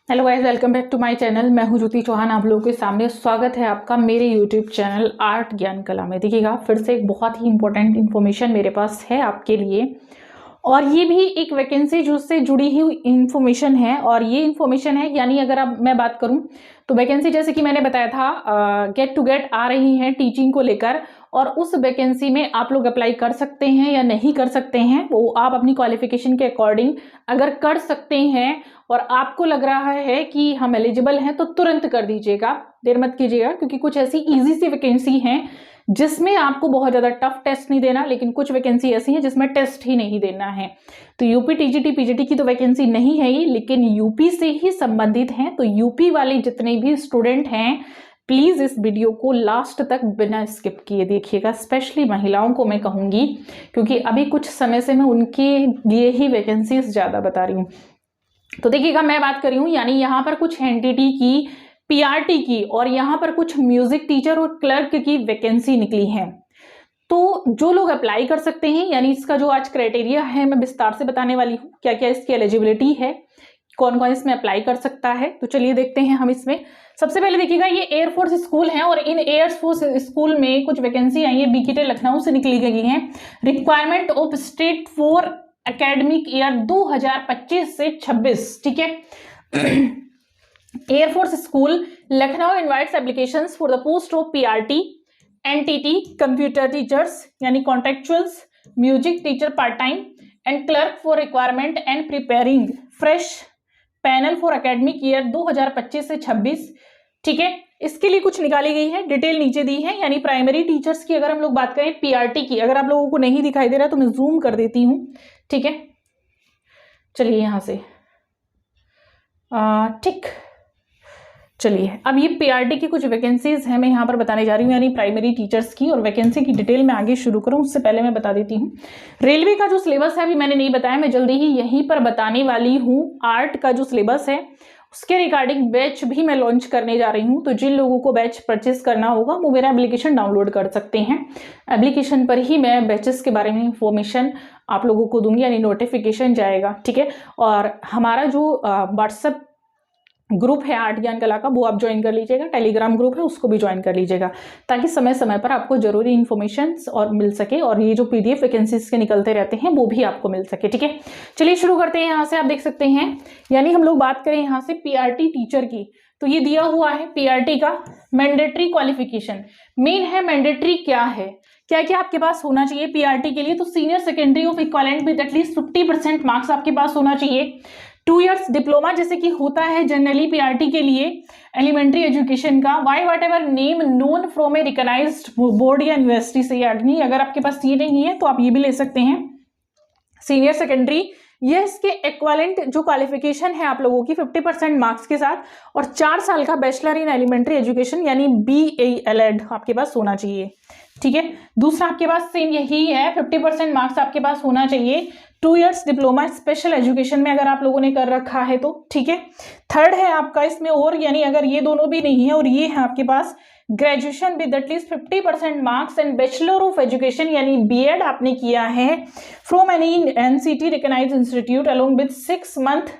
Hello guys, welcome back to my channel. मैं हूं ज्योति चौहान। आप लोगों के सामने स्वागत है आपका मेरे यूट्यूब चैनल आर्ट ज्ञान कला में। देखिएगा, फिर से एक बहुत ही इंपॉर्टेंट इन्फॉर्मेशन मेरे पास है आपके लिए, और ये भी एक वैकेंसी जो से जुड़ी हुई इंफॉर्मेशन है। और ये इंफॉर्मेशन है, यानी अगर अब मैं बात करूं तो वैकेंसी जैसे कि मैंने बताया था गेट टू गेट आ रही है टीचिंग को लेकर, और उस वैकेंसी में आप लोग अप्लाई कर सकते हैं या नहीं कर सकते हैं, वो आप अपनी क्वालिफिकेशन के अकॉर्डिंग अगर कर सकते हैं और आपको लग रहा है कि हम एलिजिबल हैं तो तुरंत कर दीजिएगा, देर मत कीजिएगा। क्योंकि कुछ ऐसी इजी सी वैकेंसी हैं जिसमें आपको बहुत ज़्यादा टफ टेस्ट नहीं देना, लेकिन कुछ वैकेंसी ऐसी हैं जिसमें टेस्ट ही नहीं देना है। तो यूपी टीजीटी पीजीटी की तो वैकेंसी नहीं है ही, लेकिन यूपी से ही संबंधित हैं। तो यूपी वाले जितने भी स्टूडेंट हैं, प्लीज़ इस वीडियो को लास्ट तक बिना स्किप किए देखिएगा। स्पेशली महिलाओं को मैं कहूँगी, क्योंकि अभी कुछ समय से मैं उनके लिए ही वैकेंसीज ज़्यादा बता रही हूँ। तो देखिएगा, मैं बात कर रही हूँ, यानी यहाँ पर कुछ एनटीटी की, पीआरटी की, और यहाँ पर कुछ म्यूजिक टीचर और क्लर्क की वैकेंसी निकली है। तो जो लोग अप्लाई कर सकते हैं, यानी इसका जो आज क्राइटेरिया है मैं विस्तार से बताने वाली हूँ, क्या क्या इसकी एलिजिबिलिटी है, कौन कौन इसमें अप्लाई कर सकता है। तो चलिए देखते हैं हम इसमें। सबसे पहले देखिएगा, ये एयरफोर्स स्कूल है, और इन एयरफोर्स स्कूल में कुछ वैकेंसी आई है, बीकेटे लखनऊ से निकली गई है। Requirement of state for academic year 2025 से 26, ठीक है। Air force school Lucknow invites applications for the post of PRT, NTT, computer teachers यानी contractuals, music teacher part time, and clerk for requirement and preparing fresh panel for academic year 2025 से 26, ठीक है। इसके लिए कुछ निकाली गई है, डिटेल नीचे दी है। यानी प्राइमरी टीचर्स की अगर हम लोग बात करें, पीआरटी की, अगर आप लोगों को नहीं दिखाई दे रहा तो मैं जूम कर देती हूँ, ठीक है। चलिए यहां से ठीक, चलिए अब ये पीआरटी की कुछ वैकेंसीज हैं, मैं यहाँ पर बताने जा रही हूँ, यानी प्राइमरी टीचर्स की। और वैकेंसी की डिटेल में आगे शुरू करूँ उससे पहले मैं बता देती हूँ, रेलवे का जो सिलेबस है अभी मैंने नहीं बताया, मैं जल्दी ही यहीं पर बताने वाली हूँ। आर्ट का जो सिलेबस है उसके रिगार्डिंग बैच भी मैं लॉन्च करने जा रही हूँ। तो जिन लोगों को बैच परचेस करना होगा वो मेरा एप्लीकेशन डाउनलोड कर सकते हैं। एप्लीकेशन पर ही मैं बैचेस के बारे में इंफॉर्मेशन आप लोगों को दूंगी, यानी नोटिफिकेशन जाएगा, ठीक है। और हमारा जो व्हाट्सएप ग्रुप है आर्ट ज्ञान कला का, वो आप ज्वाइन कर लीजिएगा। टेलीग्राम ग्रुप है उसको भी ज्वाइन कर लीजिएगा, ताकि समय समय पर आपको जरूरी इन्फॉर्मेशन और मिल सके, और ये जो पीडीएफ वैकेंसीज के निकलते रहते हैं वो भी आपको मिल सके, ठीक है। चलिए शुरू करते हैं। यहाँ से आप देख सकते हैं, यानी हम लोग बात करें यहाँ से पीआरटी टीचर की, तो ये दिया हुआ है पीआरटी का मैंडेटरी क्वालिफिकेशन। मेन है मैंडेटरी क्या है, क्या क्या आपके पास होना चाहिए पीआरटी के लिए। तो senior secondary of equivalent with at least 50% marks आपके पास होना चाहिए। 2 इयर्स डिप्लोमा जैसे कि होता है जनरली पीआरटी के लिए एलिमेंट्री एजुकेशन का, by whatever name known from a recognised board या यूनिवर्सिटी से, यानी अगर आपके पास ये नहीं है तो आप ये भी ले सकते हैं। सीनियर सेकेंडरी, ये इसके इक्विवेलेंट जो क्वालिफिकेशन है आप लोगों की 50% मार्क्स के साथ, और 4 साल का बैचलर इन एलिमेंट्री एजुकेशन यानी BALED आपके पास होना चाहिए, ठीक है। दूसरा आपके पास सेम यही है, 50% मार्क्स आपके पास होना चाहिए। 2 इयर्स डिप्लोमा स्पेशल एजुकेशन में अगर आप लोगों ने कर रखा है तो, ठीक है। थर्ड है आपका इसमें, और यानी अगर ये दोनों भी नहीं है और ये है आपके पास, graduation with at least 50% marks and bachelor of education यानी बीएड आपने किया है from any NCT recognised institute along with 6 month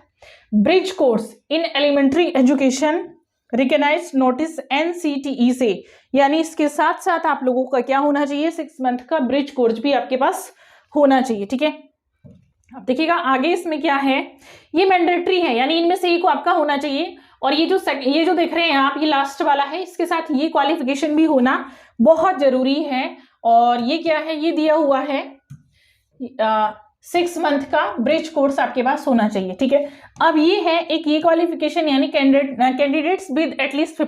bridge course in elementary education recognised notice NCTE से, यानी इसके साथ साथ आप लोगों का क्या होना चाहिए, 6 मंथ का ब्रिज कोर्स भी आपके पास होना चाहिए, ठीक है। अब देखिएगा आगे इसमें क्या है, ये मैंडेटरी है, यानी इनमें से एक को आपका होना चाहिए। और ये जो देख रहे हैं आप, ये लास्ट वाला है, इसके साथ ये क्वालिफिकेशन भी होना बहुत जरूरी है। और ये क्या है, ये दिया हुआ है 6 मंथ का ब्रिज कोर्स आपके पास होना चाहिए, ठीक है। अब ये है एक ये क्वालिफिकेशन, यानी candidates with at least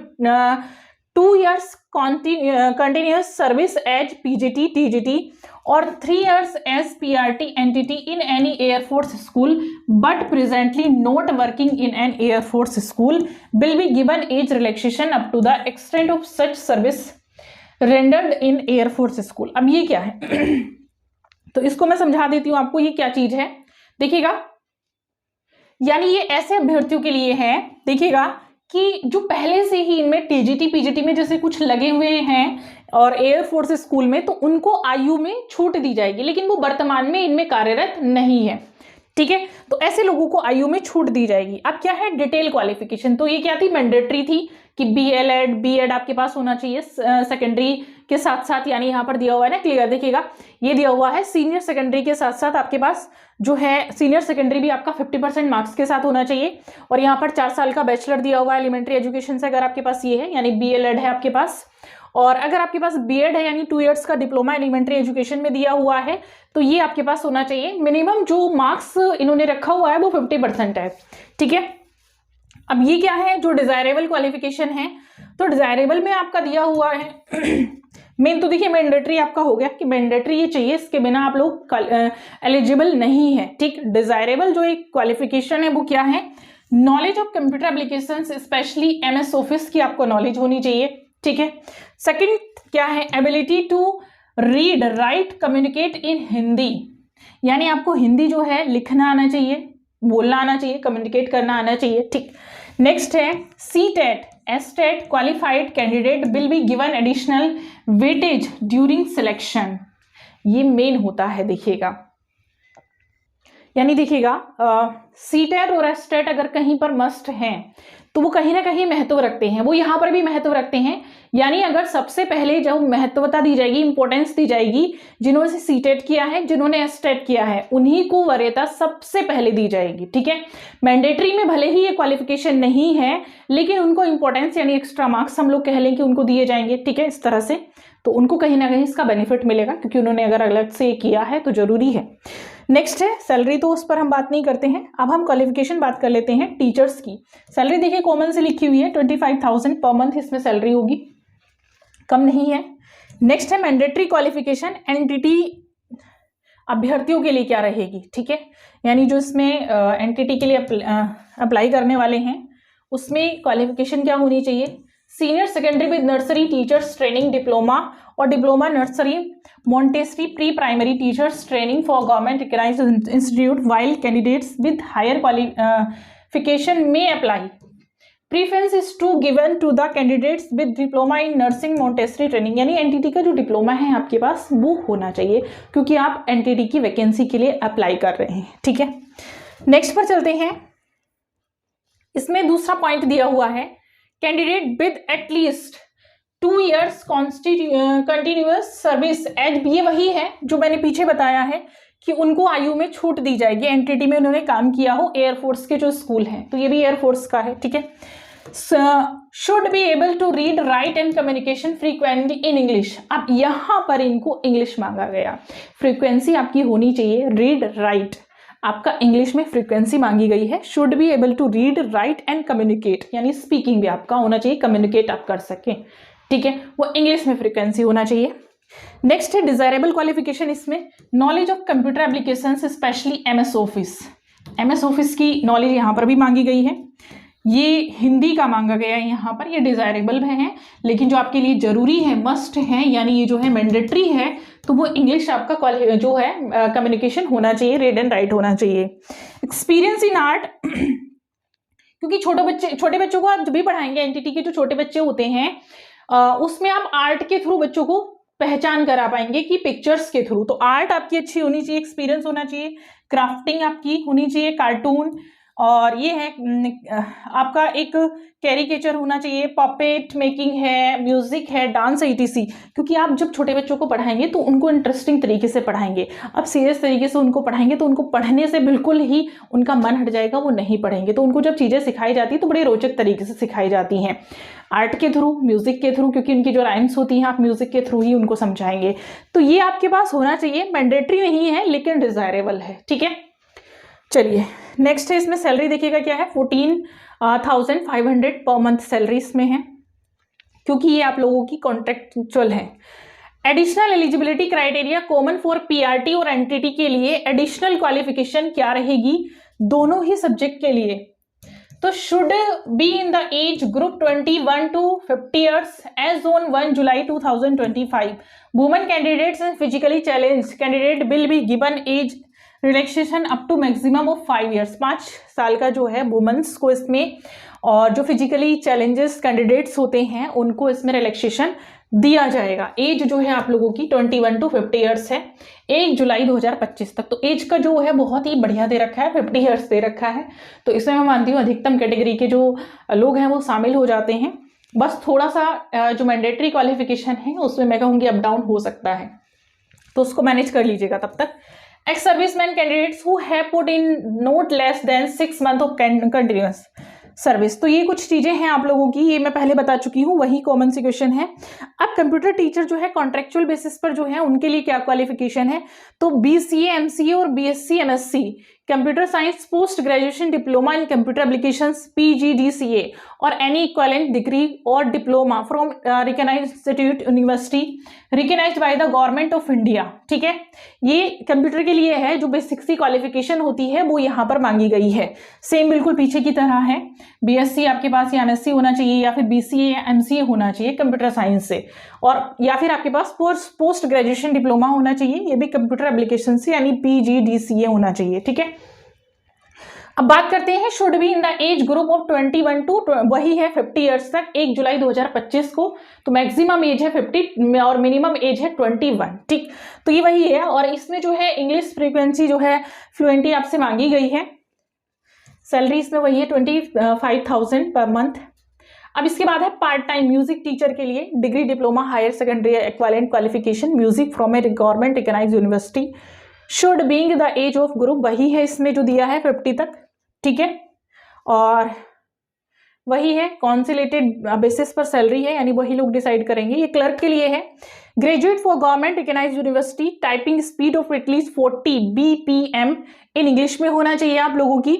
2 years continuous service as PGT TGT और 3 years as PRT entity in any Air Force school but presently not working in an Air Force school will be given age relaxation up to the extent of such service rendered in Air Force school। अब ये क्या है तो इसको मैं समझा देती हूँ आपको, ये क्या चीज है। देखिएगा, यानी ये ऐसे अभ्यर्थियों के लिए है, देखिएगा कि जो पहले से ही इनमें टीजीटी पीजीटी में जैसे कुछ लगे हुए हैं और एयरफोर्स स्कूल में, तो उनको आयु में छूट दी जाएगी, लेकिन वो वर्तमान में इनमें कार्यरत नहीं है, ठीक है। तो ऐसे लोगों को आयु में छूट दी जाएगी। अब क्या है डिटेल क्वालिफिकेशन, तो ये क्या थी, मैंडेटरी थी कि बीएड आपके पास होना चाहिए सेकेंडरी के साथ साथ, यानी यहाँ पर दिया हुआ है ना क्लियर, देखिएगा ये दिया हुआ है सीनियर सेकेंडरी के साथ साथ आपके पास जो है सीनियर सेकेंडरी भी आपका 50% मार्क्स के साथ होना चाहिए। और यहाँ पर 4 साल का बैचलर दिया हुआ है एलिमेंट्री एजुकेशन से, अगर आपके पास ये है यानी बीएलएड है आपके पास। और अगर आपके पास बीएड है यानी 2 इयर्स का डिप्लोमा एलिमेंट्री एजुकेशन में दिया हुआ है, तो ये आपके पास होना चाहिए। मिनिमम जो मार्क्स इन्होंने रखा हुआ है वो 50% है, ठीक है। अब ये क्या है, जो डिजायरेबल क्वालिफिकेशन है, तो डिजायरेबल में आपका दिया हुआ है मेन तो देखिए मैंडेटरी आपका हो गया कि मैंडेटरी ये चाहिए, इसके बिना आप लोग एलिजिबल नहीं है, ठीक। डिजायरेबल जो एक क्वालिफिकेशन है वो क्या है, knowledge of computer application, specially MS office की आपको नॉलेज होनी चाहिए, ठीक है। सेकंड क्या है, ability to read write communicate in Hindi, यानी आपको हिंदी जो है लिखना आना चाहिए, बोलना आना चाहिए, कम्युनिकेट करना आना चाहिए, ठीक। नेक्स्ट है CTET STET qualified candidate will be given additional weightage during selection, ये मेन होता है देखिएगा, यानी देखिएगा सीटेट और एसटेट अगर कहीं पर मस्ट हैं तो वो कहीं ना कहीं महत्व रखते हैं, वो यहाँ पर भी महत्व रखते हैं। यानी अगर सबसे पहले जब महत्वता दी जाएगी, इंपॉर्टेंस दी जाएगी, जिन्होंने सीटेट किया है, जिन्होंने एसटेट किया है, उन्हीं को वरीयता सबसे पहले दी जाएगी, ठीक है। मैंडेटरी में भले ही ये क्वालिफिकेशन नहीं है, लेकिन उनको इंपॉर्टेंस यानी एक्स्ट्रा मार्क्स हम लोग कह लें कि उनको दिए जाएंगे, ठीक है, इस तरह से। तो उनको कहीं ना कहीं इसका बेनिफिट मिलेगा क्योंकि उन्होंने अगर अलग से किया है तो जरूरी है। नेक्स्ट है सैलरी, तो उस पर हम बात नहीं करते हैं। अब हम क्वालिफिकेशन बात कर लेते हैं टीचर्स की। सैलरी देखिए कॉमन से लिखी हुई है 25,000 पर मंथ इसमें सैलरी होगी, कम नहीं है। नेक्स्ट है मैंडेटरी क्वालिफिकेशन, एनटीटी अभ्यर्थियों के लिए क्या रहेगी, ठीक है, यानी जो इसमें एनटीटी के लिए अप्लाई करने वाले हैं उसमें क्वालिफिकेशन क्या होनी चाहिए, senior secondary with nursery teachers training diploma और diploma nursery Montessori pre primary teachers training for government recognised institute while candidates with higher qualification में apply, preference is to given to the candidates with diploma in nursing Montessori training, यानी NTT का जो diploma है आपके पास वो होना चाहिए क्योंकि आप एनटीटी की वैकेंसी के लिए अप्लाई कर रहे हैं, ठीक है। नेक्स्ट पर चलते हैं, इसमें दूसरा पॉइंट दिया हुआ है candidate with at least 2 years continuous service as, ये वही है जो मैंने पीछे बताया है कि उनको आयु में छूट दी जाएगी, एनटीटी में उन्होंने काम किया हो, एयरफोर्स के जो स्कूल हैं, तो ये भी एयरफोर्स का है, ठीक है। Should be able to read write and communication frequently in English, अब यहाँ पर इनको इंग्लिश मांगा गया, फ्रीक्वेंसी आपकी होनी चाहिए रीड राइट, आपका इंग्लिश में फ्रीक्वेंसी मांगी गई है। Should be able to read write and communicate, यानी स्पीकिंग भी आपका होना चाहिए, कम्युनिकेट आप कर सकें, ठीक है, वो इंग्लिश में फ्रीक्वेंसी होना चाहिए। नेक्स्ट है डिजायरेबल क्वालिफिकेशन, इसमें knowledge of computer application specially MS office, MS office की नॉलेज यहाँ पर भी मांगी गई है, ये हिंदी का मांगा गया है यहाँ पर, ये डिजायरेबल है, लेकिन जो आपके लिए जरूरी है, मस्ट है, यानी ये जो है मैंडेटरी है, तो वो इंग्लिश आपका जो है कम्युनिकेशन होना चाहिए, रीड एंड राइट होना चाहिए। एक्सपीरियंस इन आर्ट, क्योंकि छोटे बच्चों को आप जब भी पढ़ाएंगे, एनटीटी के जो छोटे बच्चे होते हैं उसमें आप आर्ट के थ्रू बच्चों को पहचान करा पाएंगे कि पिक्चर्स के थ्रू, तो आर्ट आपकी अच्छी होनी चाहिए, एक्सपीरियंस होना चाहिए, क्राफ्टिंग आपकी होनी चाहिए, कार्टून, और ये है आपका एक कैरिकेचर होना चाहिए, पपेट मेकिंग है, म्यूजिक है, डांस है, ईटीसी, क्योंकि आप जब छोटे बच्चों को पढ़ाएंगे तो उनको इंटरेस्टिंग तरीके से पढ़ाएंगे, अब सीरियस तरीके से उनको पढ़ाएंगे तो उनको पढ़ने से बिल्कुल ही उनका मन हट जाएगा, वो नहीं पढ़ेंगे। तो उनको जब चीज़ें सिखाई जाती है तो बड़े रोचक तरीके से सिखाई जाती हैं, आर्ट के थ्रू, म्यूजिक के थ्रू, क्योंकि उनकी जो राइम्स होती हैं आप म्यूजिक के थ्रू ही उनको समझाएंगे। तो ये आपके पास होना चाहिए, मैंडेटरी नहीं है लेकिन डिजायरेबल है, ठीक है। चलिए नेक्स्ट है, इसमें सैलरी देखिएगा क्या है, 14,500 पर मंथ सैलरी इसमें है, क्योंकि ये आप लोगों की कॉन्ट्रेक्चुअल है। Additional eligibility criteria common for PRT और एनटीटी के लिए एडिशनल क्वालिफिकेशन क्या रहेगी दोनों ही सब्जेक्ट के लिए, तो should be in the age group 21 to 50 years age on 1 July 2025। Women candidates and physically challenge candidate will be given age relaxation up to maximum of 5 years, 5 साल का जो है वुमेन्स को इसमें, और जो फिजिकली चैलेंजेस कैंडिडेट्स होते हैं उनको इसमें रिलैक्सेशन दिया जाएगा। एज जो है आप लोगों की 21 to 50 ईयर्स है 1 जुलाई 2025 तक। तो एज का जो है बहुत ही बढ़िया दे रखा है, 50 ईयर्स दे रखा है। तो इसमें मैं मानती हूँ अधिकतम कैटेगरी के जो लोग हैं वो शामिल हो जाते हैं। बस थोड़ा सा जो मैंडेटरी क्वालिफिकेशन है उसमें मैं कहूँगी अप डाउन हो सकता है, तो उसको मैनेज कर लीजिएगा तब तक। Ex serviceman candidates who have put in not less than 6 months of continuous service. तो ये कुछ चीजें हैं आप लोगों की, ये मैं पहले बता चुकी हूँ, वही कॉमन सी क्वेश्चन है। अब कंप्यूटर टीचर जो है कॉन्ट्रेक्चुअल बेसिस पर जो है उनके लिए क्या क्वालिफिकेशन है, तो BCA MCA और BSc MSc computer science post graduation diploma in computer applications PGDCA और एनी इक्विवेलेंट डिग्री और diploma from recognised institute university recognised by the government of India. ठीक है, ये कंप्यूटर के लिए है, जो बेसिक सी क्वालिफिकेशन होती है वो यहाँ पर मांगी गई है। सेम बिल्कुल पीछे की तरह है, BSc आपके पास या MSc होना चाहिए या फिर BCA या MCA होना चाहिए कंप्यूटर साइंस से, और या फिर आपके पास पोस्ट ग्रेजुएशन डिप्लोमा होना चाहिए, ये भी कंप्यूटर एप्लीकेशन से यानी PGDCA होना चाहिए। ठीक है, अब बात करते हैं should be in the age group of 21 to वही है 50 ईयर्स तक 1 जुलाई 2025 को। तो मैक्सिमम एज है 50 और मिनिमम एज है 21। ठीक, तो ये वही है। और इसमें जो है इंग्लिश फ्रीक्वेंसी जो है फ्लुएंटी आपसे मांगी गई है। सैलरी इसमें वही है 25,000 पर मंथ। अब इसके बाद है पार्ट टाइम म्यूजिक टीचर के लिए degree diploma higher secondary equivalent qualification music from a government recognised university should being the age of group, वही है इसमें जो दिया है 50 तक। ठीक है, और वही है कॉन्सिलेटेड बेसिस पर सैलरी है, यानी वही लोग डिसाइड करेंगे। ये क्लर्क के लिए है, graduate for government recognised university, typing speed of at least 40 BPM in English में होना चाहिए आप लोगों की,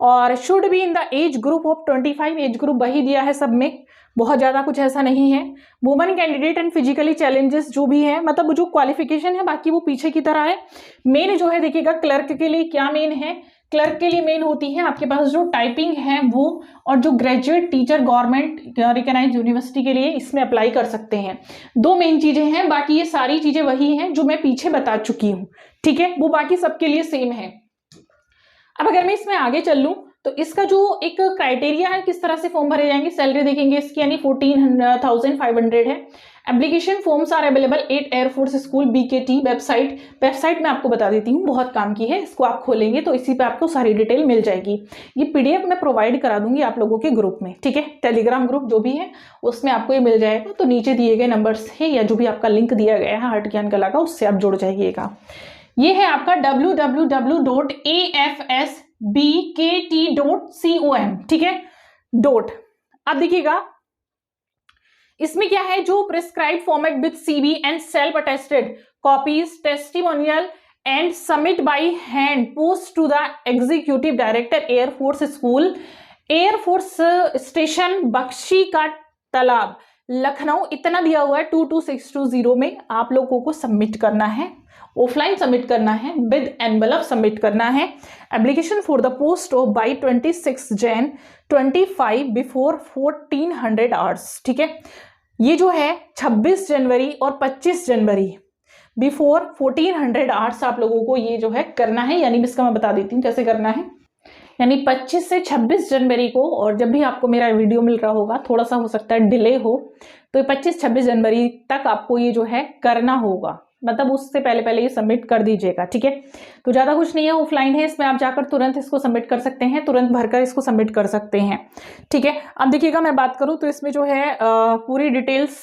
और should be in the age group of 25, age group वही दिया है सब में, बहुत ज़्यादा कुछ ऐसा नहीं है। Woman candidate and physically challenges जो भी है, मतलब जो क्वालिफिकेशन है बाकी वो पीछे की तरह है। मेन जो है देखिएगा क्लर्क के लिए क्या मेन है, क्लर्क के लिए मेन होती है आपके पास जो टाइपिंग है वो, और जो graduate teacher government recognised university के लिए इसमें अप्लाई कर सकते हैं। दो मेन चीजें हैं, बाकी ये सारी चीजें वही हैं जो मैं पीछे बता चुकी हूँ। ठीक है, वो बाकी सबके लिए सेम है। अब अगर मैं इसमें आगे चल लूँ तो इसका जो एक क्राइटेरिया है किस तरह से फॉर्म भरे जाएंगे, सैलरी देखेंगे इसकी यानी 14,500 है। Application forms are available at air force school BKT website मैं आपको बता देती हूँ, बहुत काम की है। इसको आप खोलेंगे तो इसी पे आपको सारी डिटेल मिल जाएगी। ये PDF मैं प्रोवाइड करा दूंगी आप लोगों के ग्रुप में। ठीक है, टेलीग्राम ग्रुप जो भी है उसमें आपको ये मिल जाएगा। तो नीचे दिए गए नंबर्स है या जो भी आपका लिंक दिया गया है हट ज्ञान कला का, उससे आप जुड़ जाइएगा। ये है आपका www.afsbkt.com। ठीक है, डॉट। अब देखिएगा इसमें क्या है, जो prescribe format with CV and self attested copies testimonial and submit by hand post to the executive director air force school air force station Bakshi ka Talab Lucknow, इतना दिया हुआ है 22620 में आप लोगों को सबमिट करना है। ऑफलाइन सबमिट करना है, विद एनवेलप सबमिट करना है। Application for the post of by 26 Jan 25 before 1400 hours. ठीक है, ये जो है 26 जनवरी और 25 जनवरी बिफोर 1400 आवर्स आप लोगों को ये जो है करना है। यानी इसका मैं बता देती हूँ कैसे करना है, यानी 25 से 26 जनवरी को, और जब भी आपको मेरा वीडियो मिल रहा होगा थोड़ा सा हो सकता है डिले हो, तो 25-26 जनवरी तक आपको ये जो है करना होगा, मतलब उससे पहले पहले ये सबमिट कर दीजिएगा। ठीक है, तो ज़्यादा कुछ नहीं है, ऑफलाइन है, इसमें आप जाकर तुरंत इसको सबमिट कर सकते हैं, तुरंत भरकर इसको सबमिट कर सकते हैं। ठीक है, अब देखिएगा मैं बात करूँ तो इसमें जो है पूरी डिटेल्स